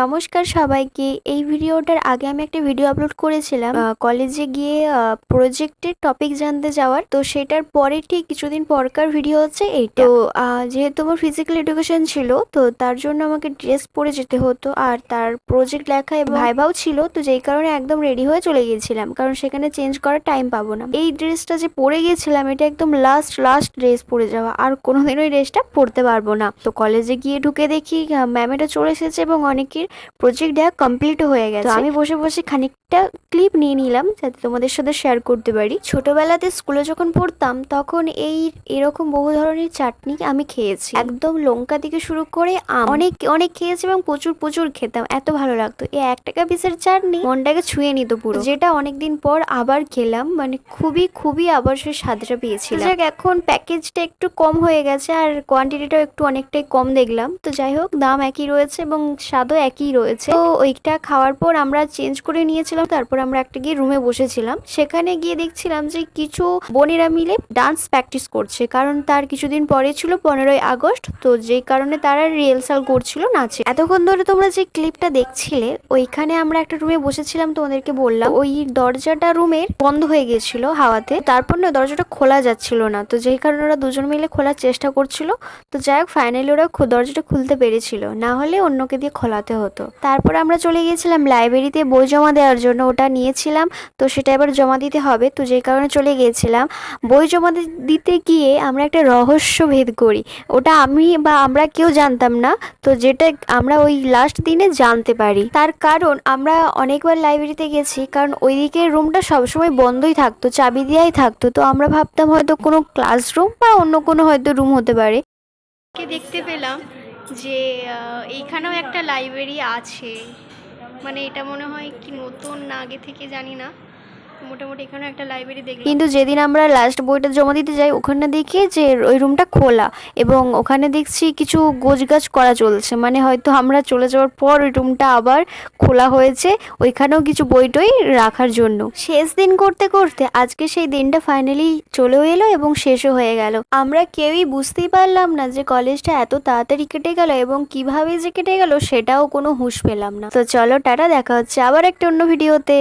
নমস্কার সবাইকে। এই ভিডিওটার আগে আমি একটা ভিডিও আপলোড করেছিলাম কলেজে গিয়ে প্রজেক্টের টপিক জানতে যাওয়ার। তো সেটার পরে ঠিক কিছুদিন পরকার ভিডিও হচ্ছে এইটা। তো যেহেতু আমার ফিজিক্যাল এডুকেশন ছিল, তো তার জন্য আমাকে ড্রেস পরে যেতে হতো, আর তার প্রজেক্ট লেখা এবং ভাইভাও ছিল। তো যেই কারণে একদম রেডি হয়ে চলে গিয়েছিলাম, কারণ সেখানে চেঞ্জ করার টাইম পাবো না। এই ড্রেসটা যে পরে গিয়েছিলাম, এটা একদম লাস্ট ড্রেস পরে যাওয়া, আর কোনোদিন ওই ড্রেসটা পরতে পারবো না। তো কলেজে গিয়ে ঢুকে দেখি ম্যামেরা চলে এসেছে এবং অনেকের প্রজেক্ট দেওয়া কমপ্লিট হয়ে গেছে। আমি বসে বসে খানিকটা ক্লিপ নিয়ে নিলাম যাতে তোমাদের সাথে শেয়ার করতে পারি। ছোটবেলাতে স্কুলে যখন পড়তাম তখন এরকম বহু ধরনের চাটনি আমি খেয়েছি, একদম লঙ্কা থেকে শুরু করে আম অনেক খেয়েছি এবং প্রচুর খেতাম, এত ভালো লাগতো। এই 1 টাকা পিসের চাটনি মনটাকে ছুঁয়ে নিত পুরো, যেটা অনেকদিন পর আবার খেলাম, মানে খুবই আবার সেই স্বাদটা পেয়েছিলাম। এখন প্যাকেজটা একটু কম হয়ে গেছে আর কোয়ান্টিটিটাও একটু অনেকটাই কম দেখলাম। তো যাই হোক, দাম একই রয়েছে এবং স্বাদও একই রয়েছে। তো ওইটা খাওয়ার পর আমরা চেঞ্জ করে নিয়েছিলাম, তারপর আমরা একটা গিয়ে রুমে বসেছিলাম। সেখানে গিয়ে দেখছিলাম যে কিছু বোনেরা মিলে ডান্স প্র্যাকটিস করছে, কারণ তার কিছুদিন পরে ছিল 15ই আগস্ট। তো যেই কারণে তারা রিহার্সাল করছিল নাচে। এতক্ষণ ধরে তোমরা যে ক্লিপটা দেখছিলে, ওইখানে আমরা একটা রুমে বসেছিলাম, তোমাদেরকে বললাম ওই দরজাটা রুমের বন্ধ হয়ে গেছিল হাওয়াতে, তারপর না দরজাটা খোলা যাচ্ছিল না। তো যেই কারণে ওরা দুজন মিলে খোলার চেষ্টা করছিল। তো যাই হোক, ফাইনালি ওরা দরজাটা খুলতে পেরেছিল, না হলে অন্যকে দিয়ে খোলাতে হতো। তারপর আমরা চলে গিয়েছিলাম লাইব্রেরিতে বই জমা দেওয়ার জন্য, ওটা নিয়েছিলাম। তো সেটা এবার জমা দিতে হবে, তো যেই কারণে চলে গিয়েছিলাম। বই জমা দিতে গিয়ে আমরা একটা রহস্য ভেদ করি, ওটা আমরা কেউ জানতাম না। তো যেটা আমরা ওই লাস্ট দিনে জানতে পারি, তার কারণ আমরা অনেকবার লাইব্রেরিতে গেছি, কারণ ওই দিকের রুমটা সবসময় বন্ধই থাকতো, চাবি দেওয়াই থাকতো। তো আমরা ভাবতাম হয়তো কোনো ক্লাসরুম বা অন্য কোনো হয়তো রুম হতে পারে। দেখতে পেলাম যে এইখানেও একটা লাইব্রেরি আছে, মানে এটা মনে হয় কি নতুন না আগে থেকে জানি না, মোটামুটি এখানে একটা লাইব্রেরি দেখলাম। কিন্তু যেদিন আমরা লাস্ট বইটা জমা দিতে যাই, ওখানে দেখি যে ওই রুমটা খোলা এবং ওখানে দেখছি কিছু গোছগাছ করা চলছে, মানে হয়তো আমরা চলে যাওয়ার পর ওই রুমটা আবার খোলা হয়েছে, ওইখানেও কিছু বই রাখার জন্য। শেষ দিন করতে করতে আজকে সেই দিনটা ফাইনালি চলেও এলো এবং শেষও হয়ে গেল। আমরা কেউই বুঝতেই পারলাম না যে কলেজটা এত তাড়াতাড়ি কেটে গেল, এবং কিভাবে যে কেটে গেল সেটাও কোনো হুঁশ পেলাম না। তো চলো টাটা, দেখা হচ্ছে আবার একটা অন্য ভিডিওতে।